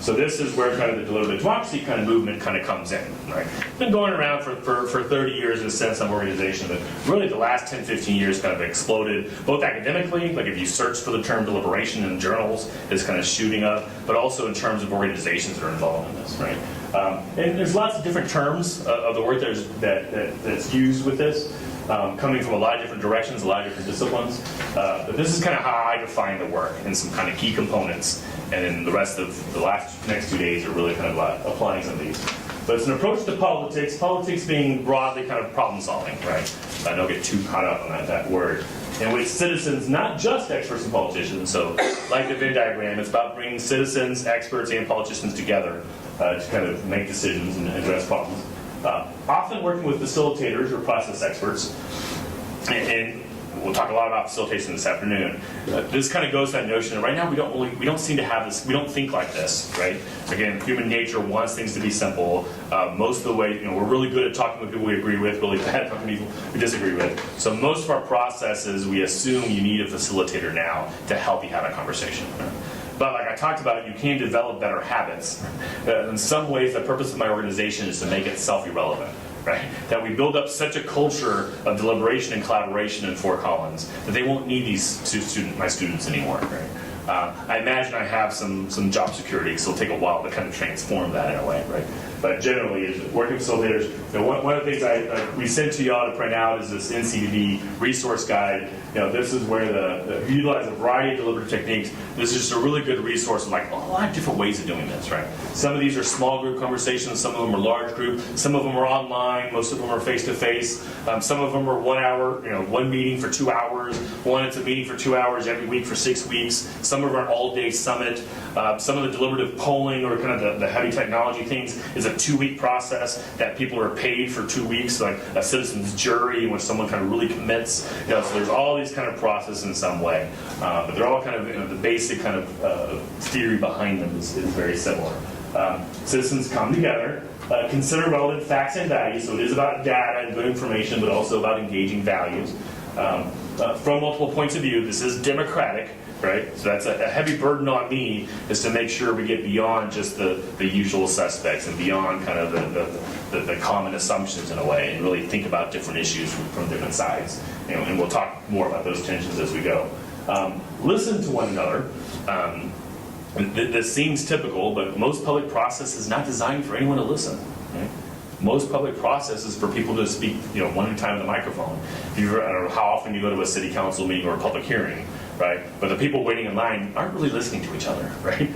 So this is where kind of the deliberative democracy kind of movement kind of comes in, right? It's been going around for 30 years in a sense, some organization, but really the last 10, 15 years kind of exploded, both academically, like if you search for the term deliberation in journals, it's kind of shooting up, but also in terms of organizations that are involved in this, right? And there's lots of different terms of the word that's used with this. Coming from a lot of different directions, a lot of different disciplines. But this is kind of how I define the work and some kind of key components. And then the rest of the next 2 days are really kind of applying some of these. But it's an approach to politics being broadly kind of problem solving, right? I don't get too caught up on that word. And with citizens, not just experts and politicians. So like the Venn diagram, it's about bringing citizens, experts, and politicians together to kind of make decisions and address problems. Often working with facilitators or process experts, and we'll talk a lot about facilitation this afternoon. This kind of goes to that notion that right now we don't seem to have this, we don't think like this, right? Again, human nature wants things to be simple. Most of the way, we're really good at talking with people we agree with, really bad at talking to people we disagree with. So most of our processes, we assume you need a facilitator now to help you have a conversation. Right? But like I talked about, you can develop better habits. In some ways, the purpose of my organization is to make it self-irrelevant, right? That we build up such a culture of deliberation and collaboration in Fort Collins that they won't need my students anymore, right? I imagine I have some job security, so it'll take a while to kind of transform that in a way, right? But generally, working facilitators, one of the things we sent to y'all to print out is this NCDD resource guide. This is where we utilize a variety of deliberative techniques. This is just a really good resource of like a lot of different ways of doing this, right? Some of these are small group conversations, some of them are large group, some of them are online, most of them are face-to-face, some of them are 1 hour, one meeting for 2 hours, one it's a meeting for 2 hours every week for 6 weeks, some of them are all-day summit, some of the deliberative polling or kind of the heavy technology things is a 2-week process that people are paid for 2 weeks, like a citizen's jury in which someone kind of really commits. So there's all these kind of processes in some way, but they're all kind of the basic kind of theory behind them is very similar. Citizens come together, consider relevant facts and values. So it is about data and good information, but also about engaging values from multiple points of view. This is democratic. Right, so that's a heavy burden on me, is to make sure we get beyond just the usual suspects and beyond kind of the common assumptions in a way, and really think about different issues from different sides. And we'll talk more about those tensions as we go. Listen to one another. This seems typical, but most public process is not designed for anyone to listen. Right? Most public process is for people to speak, one at a time in the microphone. I don't know how often you go to a city council meeting or a public hearing. Right? But the people waiting in line aren't really listening to each other, right?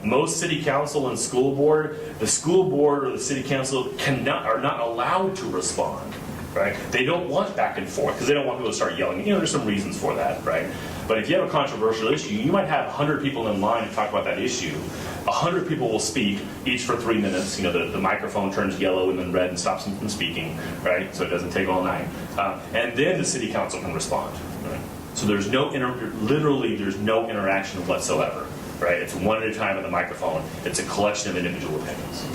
Most city council and school board, the school board or the city council are not allowed to respond, right? They don't want back and forth because they don't want people to start yelling. There's some reasons for that, right? But if you have a controversial issue, you might have 100 people in line to talk about that issue. 100 people will speak, each for 3 minutes. The microphone turns yellow and then red and stops them from speaking, right? So it doesn't take all night. And then the city council can respond, right? So there's literally there's no interaction whatsoever, right? It's one at a time on the microphone. It's a collection of individual opinions.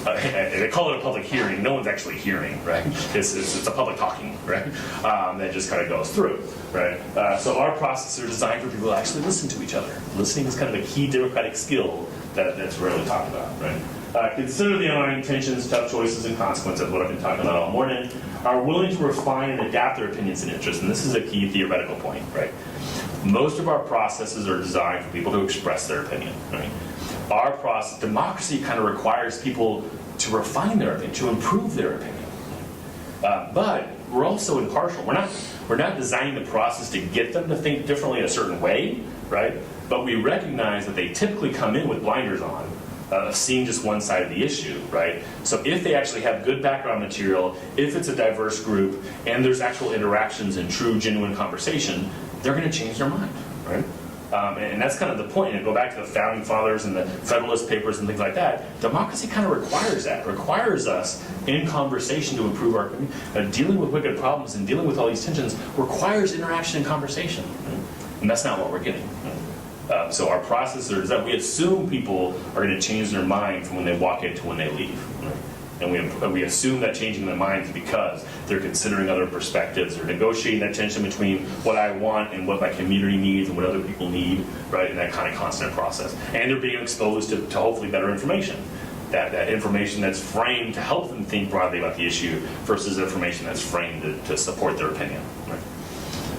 They call it a public hearing. No one's actually hearing, right? It's a public talking, right? That just kind of goes through, right? So our processes are designed for people to actually listen to each other. Listening is kind of a key democratic skill that's rarely talked about, right? Consider the underlying tensions, tough choices, and consequences, what I've been talking about all morning. Are willing to refine and adapt their opinions and interests, and this is a key theoretical point, right? Most of our processes are designed for people to express their opinion, right? Our process, democracy kind of requires people to refine their opinion, to improve their opinion. But we're also impartial. We're not designing the process to get them to think differently in a certain way, right? But we recognize that they typically come in with blinders on, seeing just one side of the issue, right? So if they actually have good background material, if it's a diverse group, and there's actual interactions and true, genuine conversation, they're going to change their mind, right? And that's kind of the point. And go back to the Founding Fathers and the Federalist Papers and things like that. Democracy kind of requires that. Requires us in conversation to improve our dealing with wicked problems and dealing with all these tensions requires interaction and conversation, right? And that's not what we're getting. Right? So our process is that we assume people are going to change their mind from when they walk in to when they leave. Right? And we assume that changing their minds because they're considering other perspectives, or negotiating that tension between what I want and what my community needs and what other people need, right? In that kind of constant process. And they're being exposed to hopefully better information. That information that's framed to help them think broadly about the issue versus information that's framed to support their opinion. Right?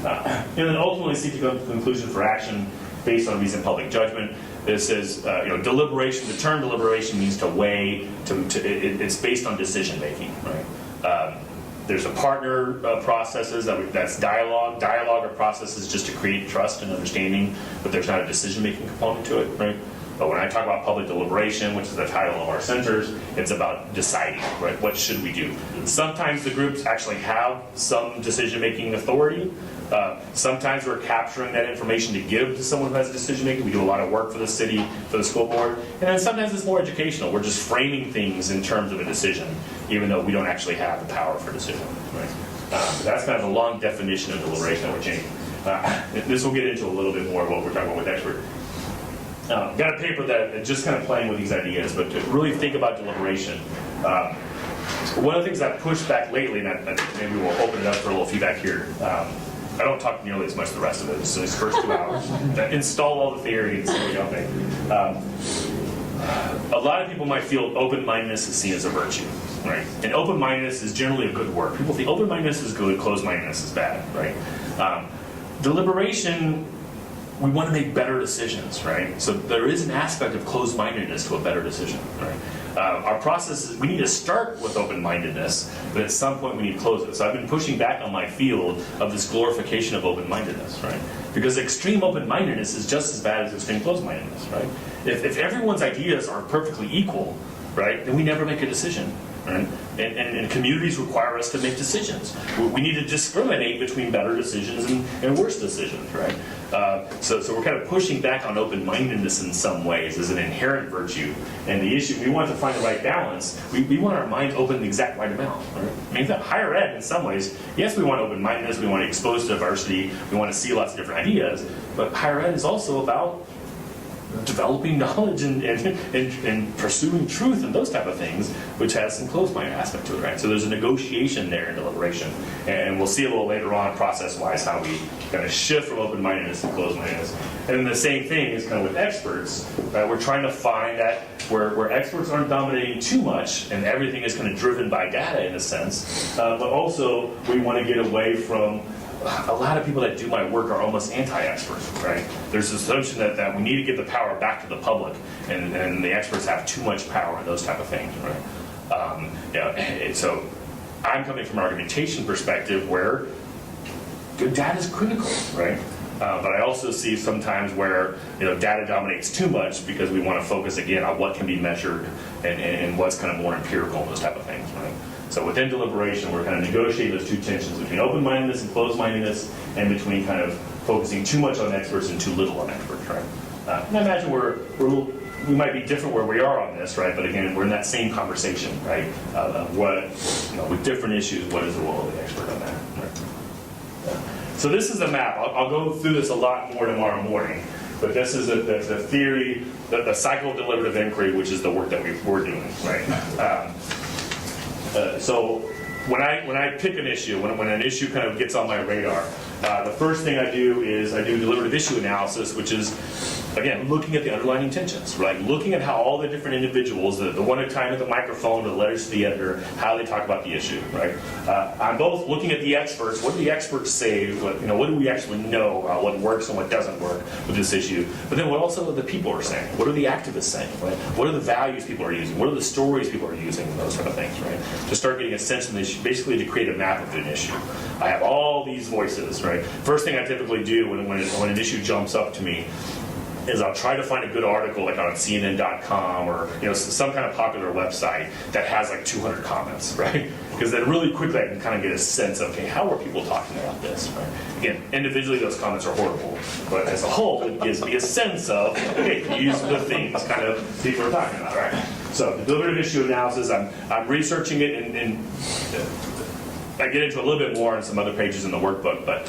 And then ultimately seek to come to a conclusion for action based on reasoned public judgment. This says, deliberation. The term deliberation means to weigh. It's based on decision making, right? There's a partner processes that's dialogue. Dialogue or processes just to create trust and understanding, but there's not a decision making component to it, right? But when I talk about public deliberation, which is the title of our centers, it's about deciding, right? What should we do? Sometimes the groups actually have some decision-making authority. Sometimes we're capturing that information to give to someone who has decision-making. We do a lot of work for the city, for the school board. And then sometimes it's more educational. We're just framing things in terms of a decision, even though we don't actually have the power for decision, right? That's kind of a long definition of deliberation that we're changing. This will get into a little bit more of what we're talking about with expert. Got a paper that just kind of playing with these ideas, but to really think about deliberation. One of the things I've pushed back lately, and maybe we'll open it up for a little feedback here. I don't talk nearly as much as the rest of it, so these first 2 hours. Install all the theory and see what you don't think. A lot of people might feel open-mindedness is seen as a virtue, right? And open-mindedness is generally a good word. People think open-mindedness is good, closed-mindedness is bad, right? Deliberation, we want to make better decisions, right? So there is an aspect of closed-mindedness to a better decision, right? Our process is, we need to start with open-mindedness, but at some point we need to close it. So I've been pushing back on my field of this glorification of open-mindedness, right? Because extreme open-mindedness is just as bad as extreme closed-mindedness, right? If everyone's ideas are perfectly equal, right, then we never make a decision. Right? And communities require us to make decisions. We need to discriminate between better decisions and worse decisions, right? So we're kind of pushing back on open-mindedness in some ways as an inherent virtue. And the issue, we want to find the right balance. We want our minds open in the exact right amount. Right? I mean, higher ed, in some ways, yes, we want open-mindedness, we want to expose diversity, we want to see lots of different ideas, but higher ed is also about developing knowledge and pursuing truth and those type of things, which has some closed-minded aspect to it, right? So there's a negotiation there in deliberation, and we'll see a little later on, process-wise, how we kind of shift from open-mindedness to closed-mindedness. And then the same thing is kind of with experts, right? We're trying to find that where experts aren't dominating too much, and everything is kind of driven by data in a sense, but also we want to get away from a lot of people that do my work are almost anti-expert, right? There's this assumption that we need to give the power back to the public, and the experts have too much power and those type of things, right? So I'm coming from an argumentation perspective where good data is critical, right? But I also see sometimes where data dominates too much because we want to focus again on what can be measured and what's kind of more empirical and those type of things, right? So within deliberation, we're kind of negotiating those two tensions between open-mindedness and closed-mindedness, and between kind of focusing too much on experts and too little on experts, right? And I imagine we might be different where we are on this, right? But again, we're in that same conversation, right? With different issues, what is the role of the expert on that? Right? So this is the map. I'll go through this a lot more tomorrow morning. But this is the theory, the cycle of deliberative inquiry, which is the work that we're doing, right? So when I pick an issue, when an issue kind of gets on my radar, the first thing I do is I do deliberative issue analysis, which is, again, looking at the underlying intentions, right? Looking at how all the different individuals, the one at a time at the microphone, the letters to the editor, how they talk about the issue, right? I'm both looking at the experts. What do the experts say? What do we actually know about what works and what doesn't work with this issue? But then what also the people are saying? What are the activists saying? Right? What are the values people are using? What are the stories people are using? Those kind of things, right? To start getting a sense of the issue, basically to create a map of an issue. I have all these voices, right? First thing I typically do when an issue jumps up to me is I'll try to find a good article like on CNN.com or some kind of popular website that has like 200 comments, right? Because then really quickly I can kind of get a sense of, okay, how are people talking about this, right? Again, individually those comments are horrible, but as a whole it gives me a sense of, okay, these are the things kind of people are talking about, right? So the deliberative issue analysis, I'm researching it and I get into a little bit more on some other pages in the workbook, but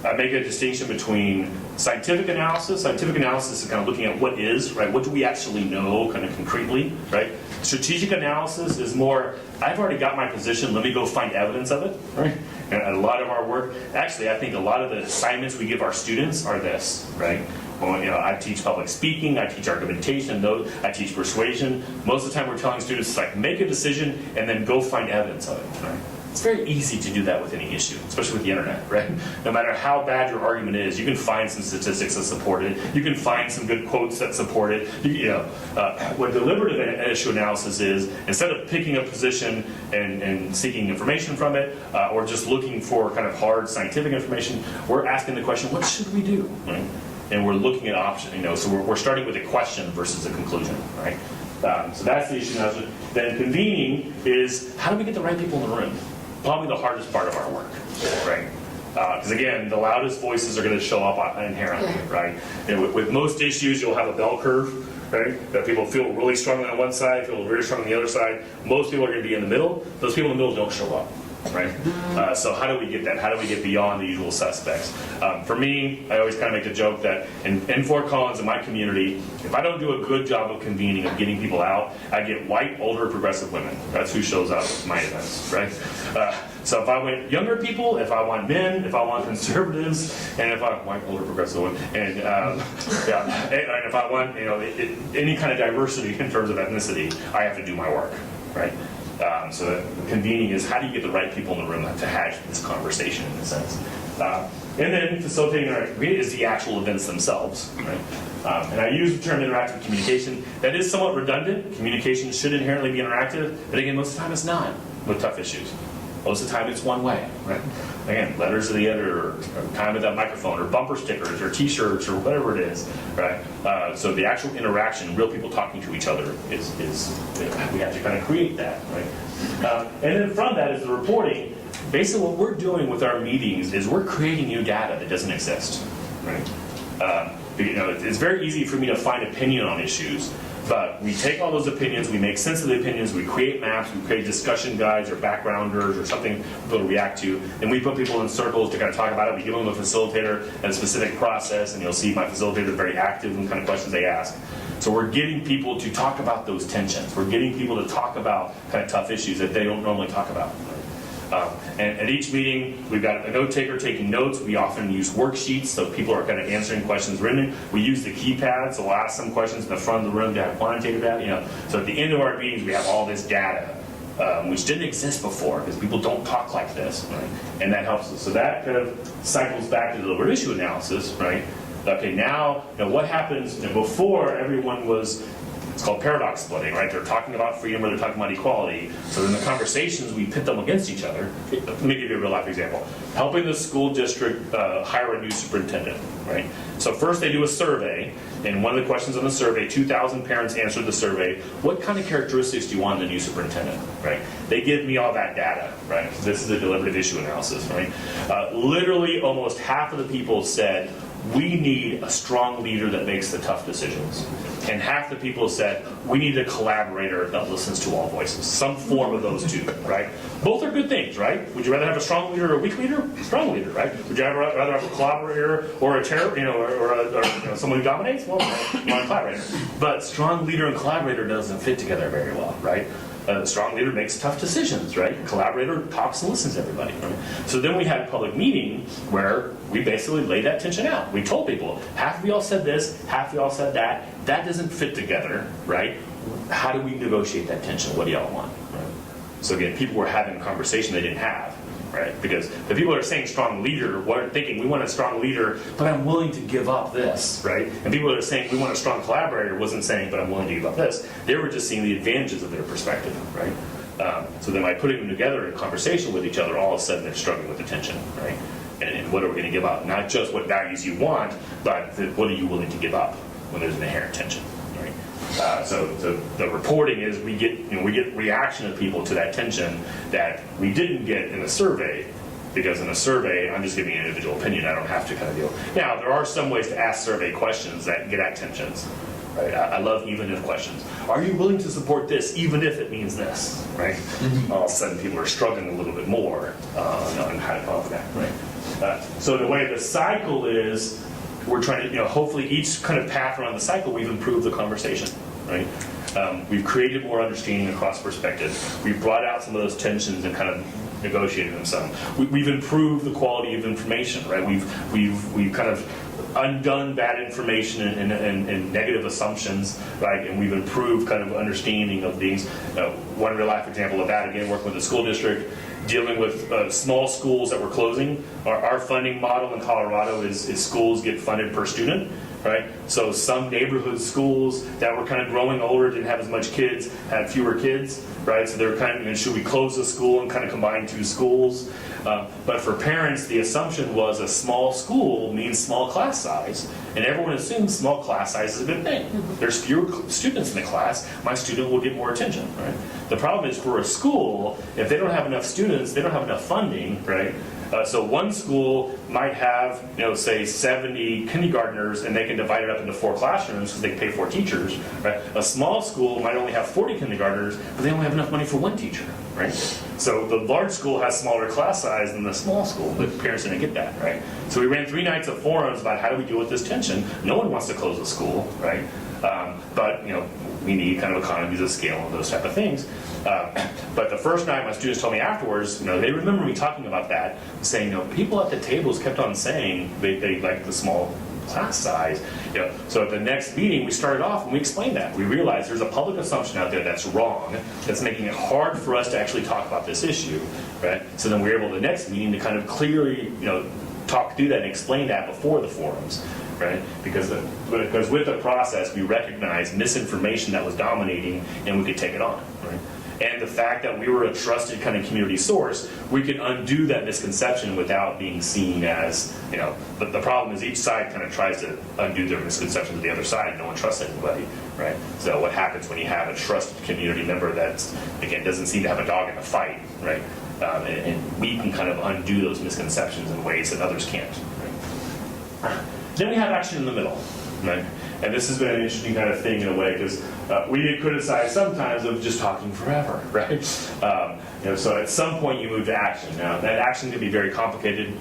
I make a distinction between scientific analysis. Scientific analysis is kind of looking at what is, right? What do we actually know kind of concretely, right? Strategic analysis is more, I've already got my position, let me go find evidence of it, right? And a lot of our work, actually, I think a lot of the assignments we give our students are this, right? Well, I teach public speaking, I teach argumentation, I teach persuasion. Most of the time we're telling students, it's like, make a decision and then go find evidence of it, right? It's very easy to do that with any issue, especially with the internet, right? No matter how bad your argument is, you can find some statistics that support it. You can find some good quotes that support it. What deliberative issue analysis is, instead of picking a position and seeking information from it, or just looking for kind of hard scientific information, we're asking the question, what should we do, right? And we're looking at options, so we're starting with a question versus a conclusion, right? So that's the issue analysis. Then convening is, how do we get the right people in the room? Probably the hardest part of our work, right? Because again, the loudest voices are going to show up inherently, right? With most issues, you'll have a bell curve, right? That people feel really strongly on one side, feel very strongly on the other side. Most people are going to be in the middle. Those people in the middle don't show up, right? So how do we get that? How do we get beyond the usual suspects? For me, I always kind of make the joke that in Fort Collins, in my community, if I don't do a good job of convening, of getting people out, I get white, older, progressive women. That's who shows up at my events, right? So if I want younger people, if I want men, if I want conservatives, and if I want white, older, progressive women, and if I want any kind of diversity in terms of ethnicity, I have to do my work, right? So convening is, how do you get the right people in the room to have this conversation, in a sense. And then facilitating is the actual events themselves, right? And I use the term interactive communication. That is somewhat redundant. Communication should inherently be interactive, but again, most of the time it's not with tough issues. Most of the time it's one way, right? Again, letters to the editor, or time with that microphone, or bumper stickers, or t-shirts, or whatever it is, right? So the actual interaction, real people talking to each other, is we have to kind of create that, right? And then from that is the reporting. Basically what we're doing with our meetings is we're creating new data that doesn't exist, right? It's very easy for me to find opinion on issues, but we take all those opinions, we make sense of the opinions, we create maps, we create discussion guides or backgrounders or something people to react to, and we put people in circles to kind of talk about it. We give them a facilitator and a specific process, and you'll see my facilitator is very active in the kind of questions they ask. So we're getting people to talk about those tensions. We're getting people to talk about kind of tough issues that they don't normally talk about. And at each meeting, we've got a note taker taking notes. We often use worksheets, so people are kind of answering questions written. We use the keypad, so we'll ask some questions in the front of the room to have quantitative data. So at the end of our meetings, we have all this data, which didn't exist before because people don't talk like this, right? And that helps us. So that kind of cycles back to the deliberate issue analysis, right? Okay, now what happens before everyone was. It's called paradox splitting, right? They're talking about freedom or they're talking about equality. So in the conversations, we pit them against each other. Let me give you a real life example. Helping the school district hire a new superintendent, right? So first they do a survey, and one of the questions on the survey, 2,000 parents answered the survey, what kind of characteristics do you want in a new superintendent, right? They give me all that data, right? This is a deliberative issue analysis, right? Literally almost half of the people said, we need a strong leader that makes the tough decisions. And half the people said, we need a collaborator that listens to all voices. Some form of those two, right? Both are good things, right? Would you rather have a strong leader or a weak leader? Strong leader, right? Would you rather have a collaborator or a terror, or someone who dominates? Well, you want a collaborator. But strong leader and collaborator doesn't fit together very well, right? A strong leader makes tough decisions, right? Collaborator talks and listens to everybody, right? So then we had a public meeting where we basically laid that tension out. We told people, half of y'all said this, half of y'all said that. That doesn't fit together, right? How do we negotiate that tension? What do y'all want? Right? So again, people were having a conversation they didn't have, right? Because the people that are saying strong leader weren't thinking, we want a strong leader, but I'm willing to give up this, right? And people that are saying, we want a strong collaborator wasn't saying, but I'm willing to give up this. They were just seeing the advantages of their perspective, right? So then by putting them together in conversation with each other, all of a sudden they're struggling with the tension, right? And what are we going to give up? Not just what values you want, but what are you willing to give up when there's an inherent tension, right? So the reporting is we get reaction of people to that tension that we didn't get in a survey, because in a survey I'm just giving an individual opinion. I don't have to kind of deal. Now there are some ways to ask survey questions that get at tensions. Right? I love even if questions. Are you willing to support this even if it means this? Right? All of a sudden people are struggling a little bit more on how to come up with that. Right? So the way the cycle is, we're trying to, hopefully each kind of path around the cycle, we've improved the conversation, right? We've created more understanding across perspectives. We've brought out some of those tensions and kind of negotiated them some. We've improved the quality of information, right? We've kind of undone bad information and negative assumptions, right? And we've improved kind of understanding of things. One real life example of that, again, working with the school district, dealing with small schools that were closing. Our funding model in Colorado is schools get funded per student, right? So some neighborhood schools that were kind of growing older, didn't have as much kids, had fewer kids, right? So they're kind of, should we close the school and kind of combine two schools? But for parents, the assumption was a small school means small class size, and everyone assumes small class size is a good thing. There's fewer students in the class, my student will get more attention, right? The problem is for a school, if they don't have enough students, they don't have enough funding, right? So one school might have, say 70 kindergartners, and they can divide it up into 4 classrooms because they can pay 4 teachers, right? A small school might only have 40 kindergartners, but they only have enough money for 1 teacher, right? So the large school has smaller class size than the small school, but parents didn't get that, right? So we ran 3 nights of forums about how do we deal with this tension. No one wants to close the school, right? But we need kind of economies of scale and those type of things. But the first night, my students told me afterwards, they remember me talking about that, saying, people at the tables kept on saying they liked the small class size. So at the next meeting, we started off and we explained that. We realized there's a public assumption out there that's wrong, that's making it hard for us to actually talk about this issue, right? So then we were able, the next meeting, to kind of clearly, talk through that and explain that before the forums. Right? Because with the process, we recognized misinformation that was dominating, and we could take it on. Right? And the fact that we were a trusted kind of community source, we could undo that misconception without being seen as, But the problem is each side kind of tries to undo their misconceptions of the other side. No one trusts anybody, right? So what happens when you have a trusted community member that, again, doesn't seem to have a dog in the fight, right? And we can kind of undo those misconceptions in ways that others can't. Right? Then we have action in the middle, right? And this has been an interesting kind of thing in a way, because we get criticized sometimes of just talking forever, right? So at some point you move to action. Now that action can be very complicated.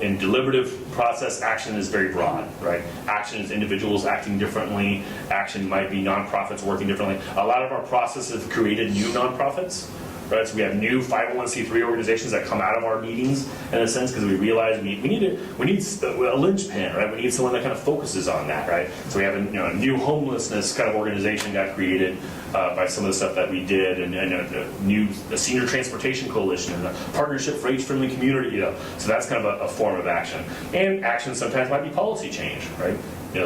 In deliberative process, action is very broad, right? Action is individuals acting differently. Action might be nonprofits working differently. A lot of our processes have created new nonprofits. Right, so we have new 501c3 organizations that come out of our meetings, in a sense, because we realize we need a linchpin, right? We need someone that kind of focuses on that, right? So we have a new homelessness kind of organization got created by some of the stuff that we did, and a senior transportation coalition, and a partnership for age-friendly community. So that's kind of a form of action. And action sometimes might be policy change, right?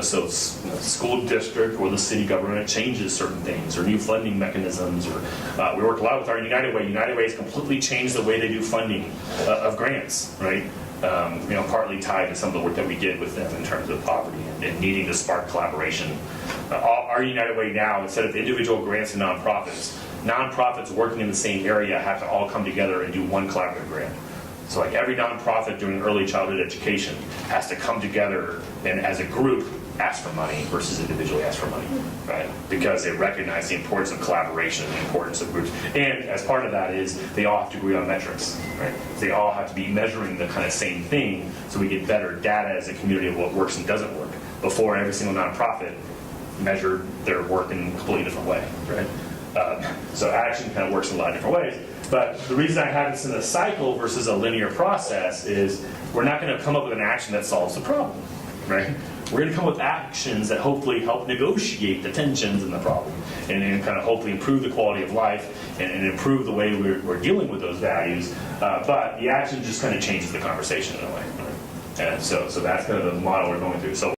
So school district or the city government changes certain things, or new funding mechanisms, or we worked a lot with our United Way. United Way has completely changed the way they do funding of grants, right? Partly tied to some of the work that we did with them in terms of poverty and needing to spark collaboration. Our United Way now, instead of individual grants and nonprofits working in the same area have to all come together and do one collaborative grant. So like every nonprofit doing early childhood education has to come together and as a group ask for money versus individually ask for money, right? Because they recognize the importance of collaboration, the importance of groups. And as part of that is they all have to agree on metrics, right? They all have to be measuring the kind of same thing so we get better data as a community of what works and doesn't work. Before, every single nonprofit measured their work in a completely different way, right? So action kind of works in a lot of different ways. But the reason I have this in a cycle versus a linear process is we're not going to come up with an action that solves the problem, right? We're going to come up with actions that hopefully help negotiate the tensions in the problem and then kind of hopefully improve the quality of life and improve the way we're dealing with those values. But the action just kind of changes the conversation in a way. Right? And so that's kind of the model we're going through. So